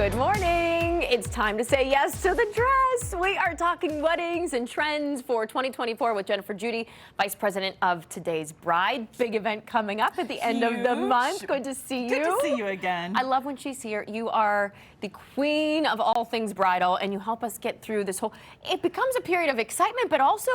Good morning. It's time to say yes to the dress. We are talking weddings and trends for 2024 with Jennifer Judy, Vice President of Today's Bride. Big event coming up at the end of the month. Good to see you. Good to see you again. I love when she's here. You are the queen of all things bridal, and you help us get through this whole... It becomes a period of excitement, but also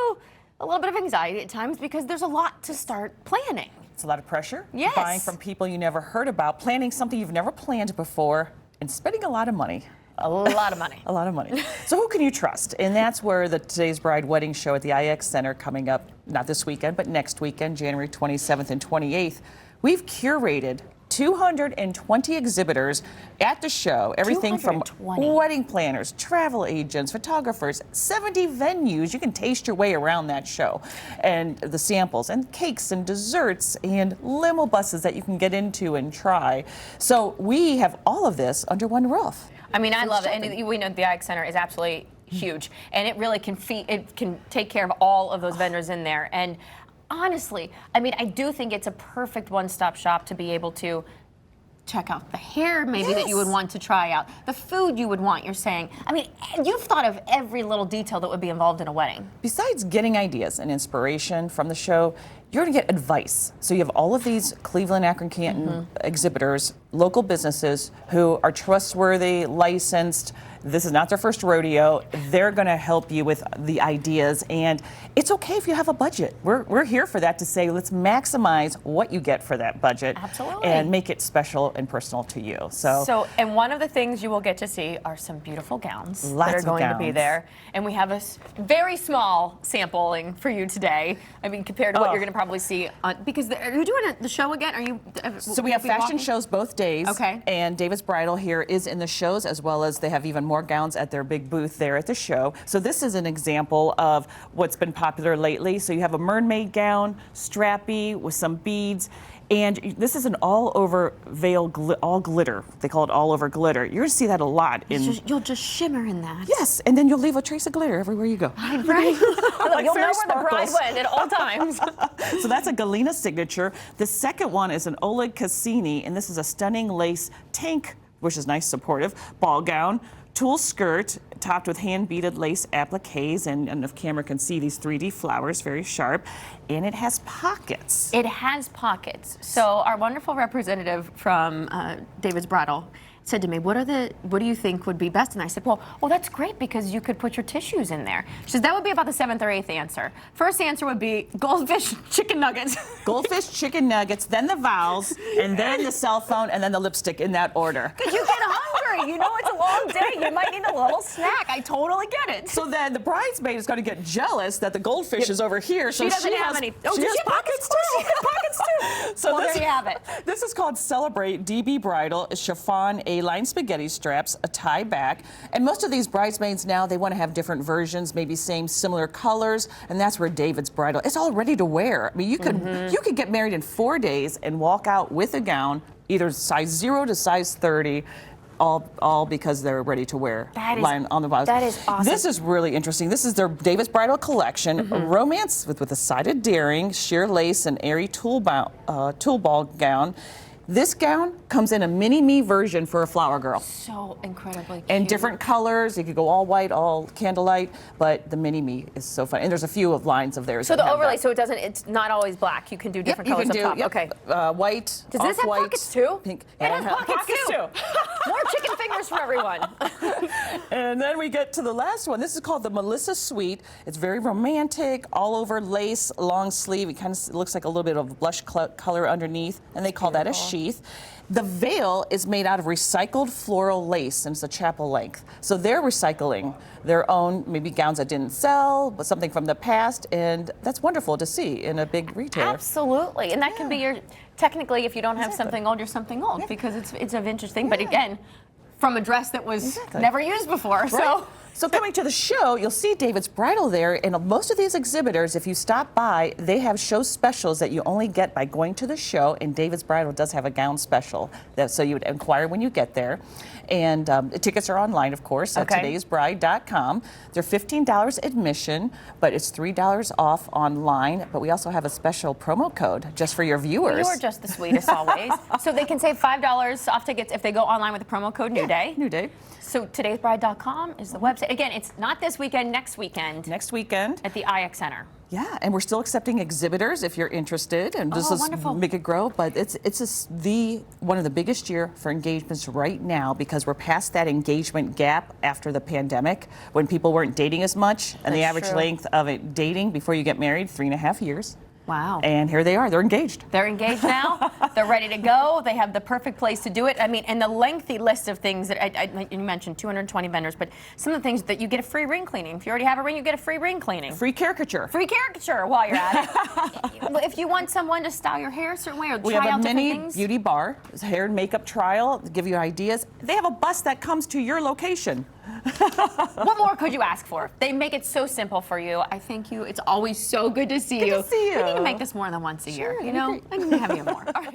a little bit of anxiety at times because there's a lot to start planning. It's a lot of pressure. Yes. Buying from people you never heard about, planning something you've never planned before, and spending a lot of money. A lot of money. A lot of money. So who can you trust? And that's where the Today's Bride wedding show at the IX Center coming up, not this weekend, but next weekend, January 27th and 28th. We've curated 220 exhibitors at the show, everything from wedding planners, travel agents, photographers, 70 venues. You can taste your way around that show, and the samples and cakes and desserts and limo buses that you can get into and try. So we have all of this under one roof. I mean, I love it, and we know the IX Center is absolutely huge, and it really can take care of all of those vendors in there. And honestly, I mean, I do think it's a perfect one-stop shop to be able to check out the hair maybe that you would want to try out, the food you would want, you're saying. I mean, you've thought of every little detail that would be involved in a wedding. Besides getting ideas and inspiration from the show, you're going to get advice. So you have all of these Cleveland, Akron, Canton exhibitors, local businesses who are trustworthy, licensed. This is not their first rodeo. They're going to help you with the ideas, and it's okay if you have a budget. We're here for that, to say let's maximize what you get for that budget. Absolutely. And make it special and personal to you. So and one of the things you will get to see are some beautiful gowns Lots that are going of to be gowns. there. And we have a very small sampling for you today. I mean, compared to what you're going to probably see on, because are you doing the show again? Are you? So we have fashion shows both days. Okay. And David's Bridal here is in the shows, as well as they have even more gowns at their big booth there at the show. So this is an example of what's been popular lately. So you have a mermaid gown, strappy with some beads. And this is an all-over veil, all glitter. They call it all-over glitter. You're going to see that a lot. You'll just shimmer in that. Yes, and then you'll leave a trace of glitter everywhere you go. Right. Like You'll know fairy where the bride sparkles. went at all times. So that's a Galena signature. The second one is an Oleg Cassini, and this is a stunning lace tank, which is nice, supportive, ball gown, tulle skirt, topped with hand-beaded lace appliques, and if camera can see these 3D flowers, very sharp, and it has pockets. It has pockets. So our wonderful representative from David's Bridal said to me, what do you think would be best? And I said, well, that's great because you could put your tissues in there. She said, that would be about the 7th or 8th answer. First answer would be goldfish chicken nuggets. Goldfish chicken nuggets, then the vows, and then the cell phone, and then the lipstick, in that order. Because you get hungry. You know it's a long day. You might need a little snack. I totally get it. So then the bridesmaid is going to get jealous that the goldfish is over here. So she doesn't have any. Oh, she has pockets too. She has pockets too. So well, there you have it. This is called Celebrate DB Bridal. It's chiffon A-line spaghetti straps, a tie back, and most of these bridesmaids now, they want to have different versions, maybe same similar colors, and that's where David's Bridal, it's all ready to wear. I mean, you could get married in 4 days and walk out with a gown, either size 0 to size 30. All because they're ready to wear. Line on the bottom. That is awesome. This is really interesting. This is their David's Bridal collection, a romance with a sided daring, sheer lace, and airy tulle ball gown. This gown comes in a mini-me version for a flower girl. So incredibly cute. And different colors. You could go all white, all candlelight, but the mini-me is so fun. And there's a few of lines of theirs. So the overlay, so it's not always black. You can do different colors up top. Okay. White, Does this have pockets too? Pink. It has pockets too. More chicken fingers for everyone. And then we get to the last one. This is called the Melissa Suite. It's very romantic, all over lace, long sleeve. It kind of looks like a little bit of blush color underneath, and they call that a sheath. The veil is made out of recycled floral lace, and it's a chapel length. So they're recycling their own, maybe gowns that didn't sell, but something from the past, and that's wonderful to see in a big retailer. Absolutely, and that can be your, technically, if you don't have something old, you're something old, because it's a vintage thing, but again, from a dress that was never used before. Right. So coming to the show, you'll see David's Bridal there, and most of these exhibitors, if you stop by, they have show specials that you only get by going to the show, and David's Bridal does have a gown special, so you would inquire when you get there. And the tickets are online, of course, at todaysbride.com. They're $15 admission, but it's $3 off online. But we also have a special promo code just for your viewers. You are just the sweetest always. So they can save $5 off tickets if they go online with the promo code New Day. New Day. So todaysbride.com is the website. Again, it's not this weekend, next weekend. Next weekend. At the IX Center. Yeah, and we're still accepting exhibitors if you're interested, and just make it grow. But it's one of the biggest year for engagements right now, because we're past that engagement gap after the pandemic when people weren't dating as much, and the average length of it dating before you get married 3.5 years. Wow. And here they are. They're engaged. They're engaged now. They're ready to go. They have the perfect place to do it. I mean, and the lengthy list of things that you mentioned, 220 vendors, but some of the things that you get a free ring cleaning. If you already have a ring, you get a free ring cleaning. Free caricature. Free caricature while you're at it. If you want someone to style your hair a certain way or we try have out a different mini things. beauty bar, hair and makeup trial, give you ideas. They have a bus that comes to your location. What more could you ask for? They make it so simple for you. I thank you. It's always so good to see you. Good to see you. We need to make this more than once a year. You know, I need to have you more. All right.